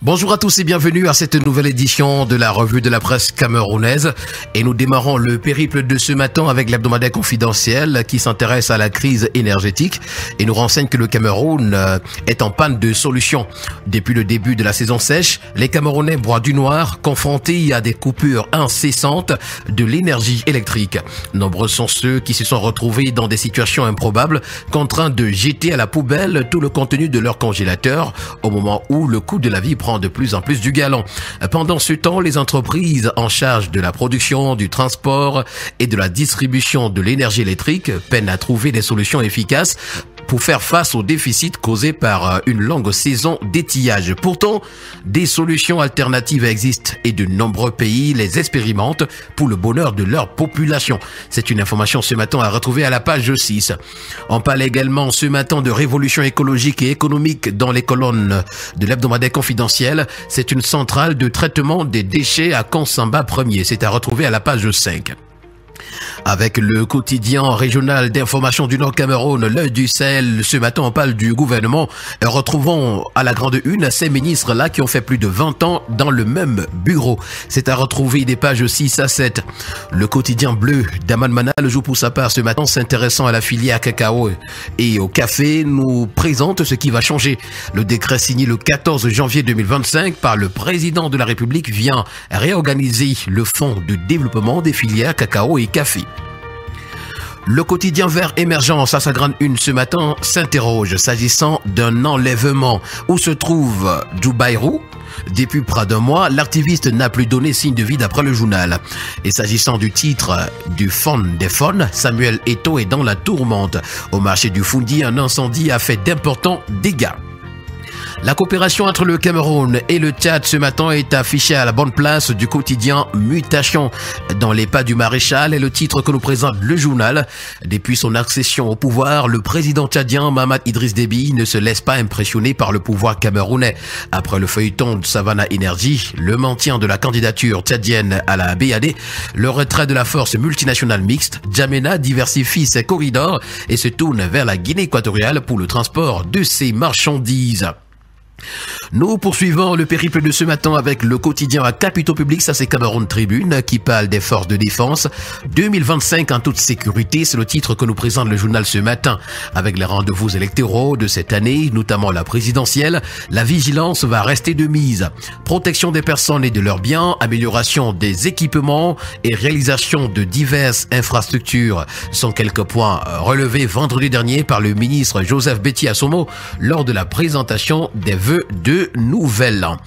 Bonjour à tous et bienvenue à cette nouvelle édition de la revue de la presse camerounaise. Et nous démarrons le périple de ce matin avec l'hebdomadaire confidentiel qui s'intéresse à la crise énergétique et nous renseigne que le Cameroun est en panne de solutions. Depuis le début de la saison sèche, les Camerounais broient du noir, confrontés à des coupures incessantes de l'énergie électrique. Nombreux sont ceux qui se sont retrouvés dans des situations improbables, contraints de jeter à la poubelle tout le contenu de leur congélateur au moment où le coût de la vie prend de plus en plus du galon. Pendant ce temps, les entreprises en charge de la production, du transport et de la distribution de l'énergie électrique peinent à trouver des solutions efficaces pour faire face au déficit causé par une longue saison d'étillage. Pourtant, des solutions alternatives existent et de nombreux pays les expérimentent pour le bonheur de leur population. C'est une information ce matin à retrouver à la page 6. On parle également ce matin de révolution écologique et économique dans les colonnes de l'hebdomadaire confidentiel. C'est une centrale de traitement des déchets à Konsamba 1er. C'est à retrouver à la page 5. Avec le quotidien régional d'information du Nord Cameroun, l'œil du Sahel, ce matin on parle du gouvernement. Retrouvons à la grande une ces ministres-là qui ont fait plus de 20 ans dans le même bureau. C'est à retrouver des pages 6 à 7. Le quotidien bleu d'Aman Manal joue pour sa part ce matin s'intéressant à la filière cacao et au café nous présente ce qui va changer. Le décret signé le 14 janvier 2025 par le président de la République vient réorganiser le fonds de développement des filières cacao et café. Le quotidien Vert Émergence à sa grande une ce matin s'interroge s'agissant d'un enlèvement. Où se trouve Djoubaïrou? Depuis près d'un mois, l'activiste n'a plus donné signe de vie d'après le journal. Et s'agissant du titre du Fond des Fonds, Samuel Eto'o est dans la tourmente. Au marché du Foundi, un incendie a fait d'importants dégâts. La coopération entre le Cameroun et le Tchad ce matin est affichée à la bonne place du quotidien Mutation. Dans les pas du maréchal est le titre que nous présente le journal. Depuis son accession au pouvoir, le président tchadien Mahamat Idriss Déby ne se laisse pas impressionner par le pouvoir camerounais. Après le feuilleton de Savannah Energy, le maintien de la candidature tchadienne à la BAD, le retrait de la force multinationale mixte, Djamena diversifie ses corridors et se tourne vers la Guinée équatoriale pour le transport de ses marchandises. Nous poursuivons le périple de ce matin avec le quotidien à capitaux publics, ça c'est Cameroun Tribune, qui parle des forces de défense. 2025 en toute sécurité, c'est le titre que nous présente le journal ce matin. Avec les rendez-vous électoraux de cette année, notamment la présidentielle, la vigilance va rester de mise. Protection des personnes et de leurs biens, amélioration des équipements et réalisation de diverses infrastructures sont quelques points relevés vendredi dernier par le ministre Joseph Betty Assomo lors de la présentation des vœux de Nouvel An.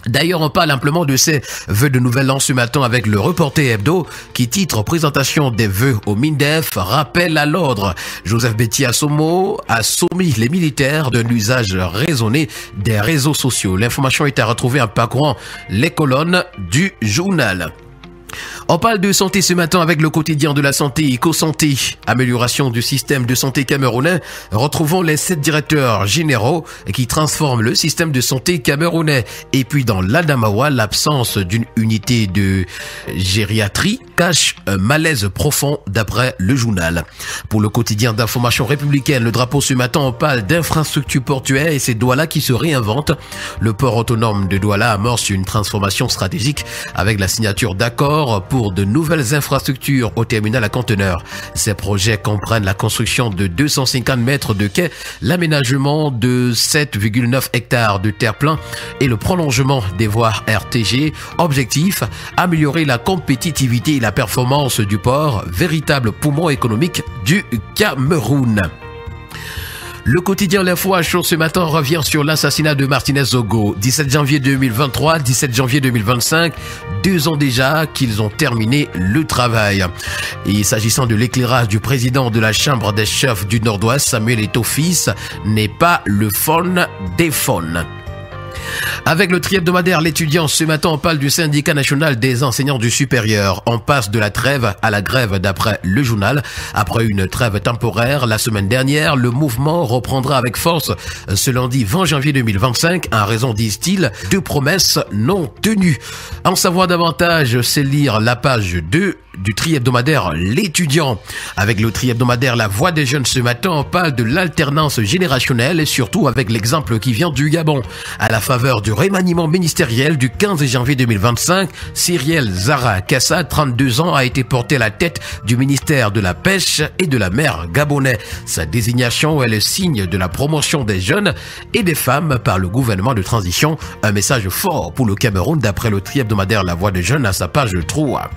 D'ailleurs, on parle amplement de ces vœux de Nouvel An ce matin avec le Reporter Hebdo qui titre présentation des vœux au MINDEF, rappel à l'ordre. Joseph Betty Assomo a soumis les militaires d'un usage raisonné des réseaux sociaux. L'information est à retrouver en parcourant les colonnes du journal. On parle de santé ce matin avec le quotidien de la santé, EcoSanté, amélioration du système de santé camerounais. Retrouvons les 7 directeurs généraux qui transforment le système de santé camerounais. Et puis dans l'Adamawa, l'absence d'une unité de gériatrie cache un malaise profond d'après le journal. Pour le quotidien d'information républicaine, le drapeau ce matin, on parle d'infrastructures portuaires et c'est Douala qui se réinvente. Le port autonome de Douala amorce une transformation stratégique avec la signature d'accords pour de nouvelles infrastructures au terminal à conteneurs. Ces projets comprennent la construction de 250 mètres de quai, l'aménagement de 7,9 hectares de terre-plein et le prolongement des voies RTG. Objectif, améliorer la compétitivité et la performance du port, véritable poumon économique du Cameroun. Le quotidien L'Info à chaud ce matin revient sur l'assassinat de Martinez Zogo. 17 janvier 2023, 17 janvier 2025, 2 ans déjà qu'ils ont terminé le travail. Et s'agissant de l'éclairage du président de la Chambre des chefs du Nord-Ouest, Samuel Eto'o fils, n'est pas le phone des phones. Avec le tri-hebdomadaire L'étudiant, ce matin on parle du syndicat national des enseignants du supérieur. On passe de la trêve à la grève d'après le journal. Après une trêve temporaire la semaine dernière, le mouvement reprendra avec force ce lundi 20 janvier 2025 en raison, disent-ils, de promesses non tenues. En savoir davantage, c'est lire la page 2 du tri-hebdomadaire L'étudiant. Avec le tri-hebdomadaire La Voix des jeunes ce matin, on parle de l'alternance générationnelle et surtout avec l'exemple qui vient du Gabon. À la faveur du remaniement ministériel du 15 janvier 2025, Cyrielle Zara Kassa, 32 ans, a été porté à la tête du ministère de la Pêche et de la Mer gabonais. Sa désignation est le signe de la promotion des jeunes et des femmes par le gouvernement de transition. Un message fort pour le Cameroun d'après le tri-hebdomadaire La Voix des Jeunes à sa page 3.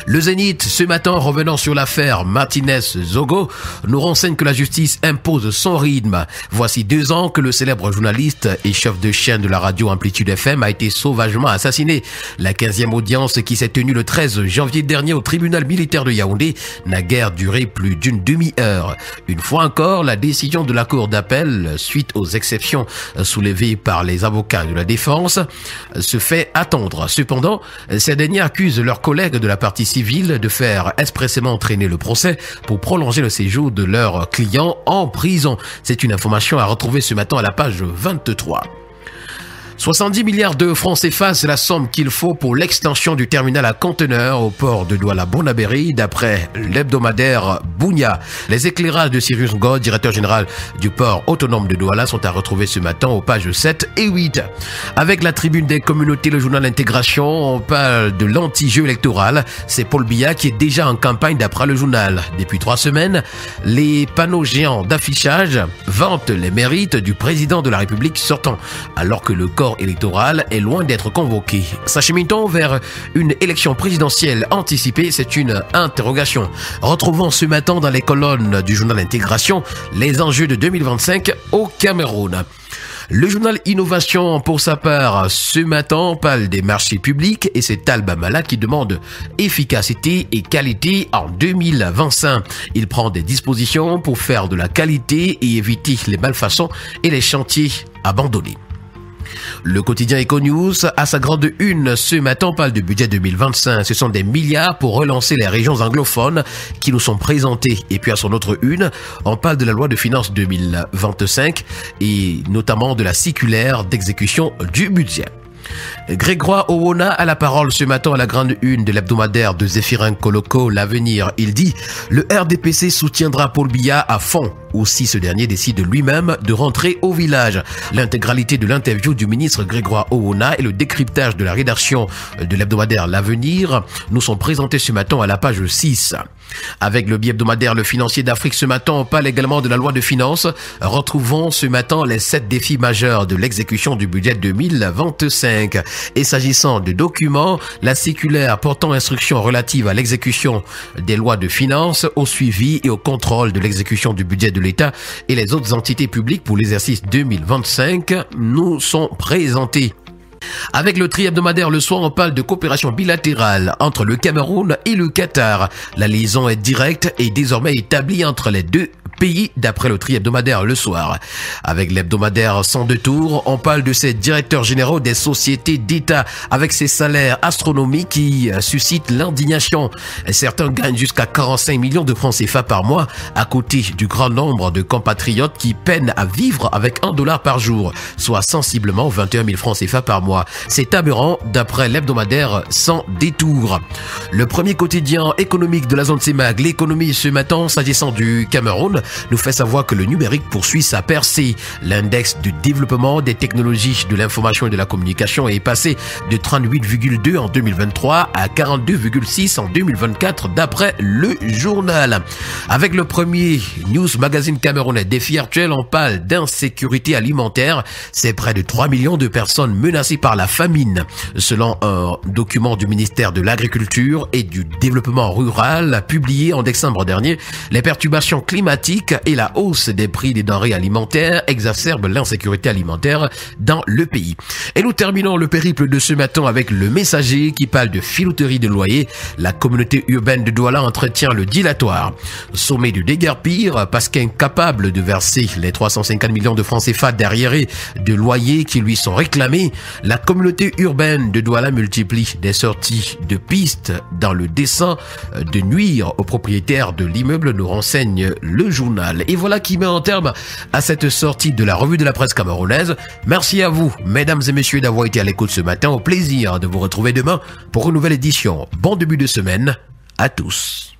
Le Zénith, ce matin, revenant sur l'affaire Martinez-Zogo, nous renseigne que la justice impose son rythme. Voici 2 ans que le célèbre journaliste et chef de chaîne de la radio Amplitude FM a été sauvagement assassiné. La 15e audience qui s'est tenue le 13 janvier dernier au tribunal militaire de Yaoundé n'a guère duré plus d'une demi-heure. Une fois encore, la décision de la cour d'appel, suite aux exceptions soulevées par les avocats de la défense, se fait attendre. Cependant, ces derniers accusent leurs collègues de la partie civile de faire expressément traîner le procès pour prolonger le séjour de leurs clients en prison. C'est une information à retrouver ce matin à la page 23. 70 milliards de francs CFA, c'est la somme qu'il faut pour l'extension du terminal à conteneurs au port de Douala-Bonabéry, d'après l'hebdomadaire Bounia. Les éclairages de Cyrus God, directeur général du port autonome de Douala, sont à retrouver ce matin aux pages 7 et 8. Avec la tribune des communautés, le journal Intégration, on parle de l'anti-jeu électoral. C'est Paul Biya qui est déjà en campagne d'après le journal. Depuis 3 semaines, les panneaux géants d'affichage vantent les mérites du président de la République sortant, alors que le corps électoral est loin d'être convoqué. S'achemine-t-on vers une élection présidentielle anticipée? C'est une interrogation. Retrouvons ce matin dans les colonnes du journal Intégration les enjeux de 2025 au Cameroun. Le journal Innovation, pour sa part, ce matin, parle des marchés publics et c'est Talba Mala qui demande efficacité et qualité en 2025. Il prend des dispositions pour faire de la qualité et éviter les malfaçons et les chantiers abandonnés. Le quotidien Econews, à sa grande une, ce matin, parle du budget 2025. Ce sont des milliards pour relancer les régions anglophones qui nous sont présentés. Et puis à son autre une, on parle de la loi de finances 2025 et notamment de la circulaire d'exécution du budget. Grégoire Owona a la parole ce matin à la grande une de l'hebdomadaire de Zéphirin Koloko, L'Avenir. Il dit « Le RDPC soutiendra Paul Biya à fond ». Ou si ce dernier décide lui-même de rentrer au village. L'intégralité de l'interview du ministre Grégoire Owona et le décryptage de la rédaction de l'hebdomadaire L'Avenir nous sont présentés ce matin à la page 6. Avec le bi-hebdomadaire Le Financier d'Afrique ce matin, on parle également de la loi de finances. Retrouvons ce matin les 7 défis majeurs de l'exécution du budget 2025. Et s'agissant de documents, la circulaire portant instruction relative à l'exécution des lois de finances, au suivi et au contrôle de l'exécution du budget de l'État et les autres entités publiques pour l'exercice 2025 nous sont présentés. Avec le tri-hebdomadaire Le Soir, on parle de coopération bilatérale entre le Cameroun et le Qatar. La liaison est directe et désormais établie entre les deux pays d'après le tri-hebdomadaire Le Soir. Avec l'hebdomadaire Sans Détour, on parle de ces directeurs généraux des sociétés d'État avec ces salaires astronomiques qui suscitent l'indignation. Certains gagnent jusqu'à 45 millions de francs CFA par mois à côté du grand nombre de compatriotes qui peinent à vivre avec $1 par jour, soit sensiblement 21 000 francs CFA par mois. C'est aberrant d'après l'hebdomadaire Sans Détour. Le premier quotidien économique de la zone CEMAG, L'économie ce matin, s'agissant du Cameroun, nous fait savoir que le numérique poursuit sa percée. L'index de développement des technologies de l'information et de la communication est passé de 38,2 en 2023 à 42,6 en 2024 d'après le journal. Avec le premier news magazine camerounais Défi actuel, on parle d'insécurité alimentaire. C'est près de 3 millions de personnes menacées par la famine. Selon un document du ministère de l'Agriculture et du Développement rural publié en décembre dernier, les perturbations climatiques et la hausse des prix des denrées alimentaires exacerbent l'insécurité alimentaire dans le pays. Et nous terminons le périple de ce matin avec le Messager qui parle de filouterie de loyer. La communauté urbaine de Douala entretient le dilatoire. Sommet de déguerpir parce qu'incapable de verser les 350 millions de francs CFA d'arriérés de loyers qui lui sont réclamés, la communauté urbaine de Douala multiplie des sorties de pistes dans le dessein de nuire aux propriétaires de l'immeuble, nous renseigne le journal. Et voilà qui met en terme à cette sortie de la revue de la presse camerounaise. Merci à vous, mesdames et messieurs, d'avoir été à l'écoute ce matin. Au plaisir de vous retrouver demain pour une nouvelle édition. Bon début de semaine à tous.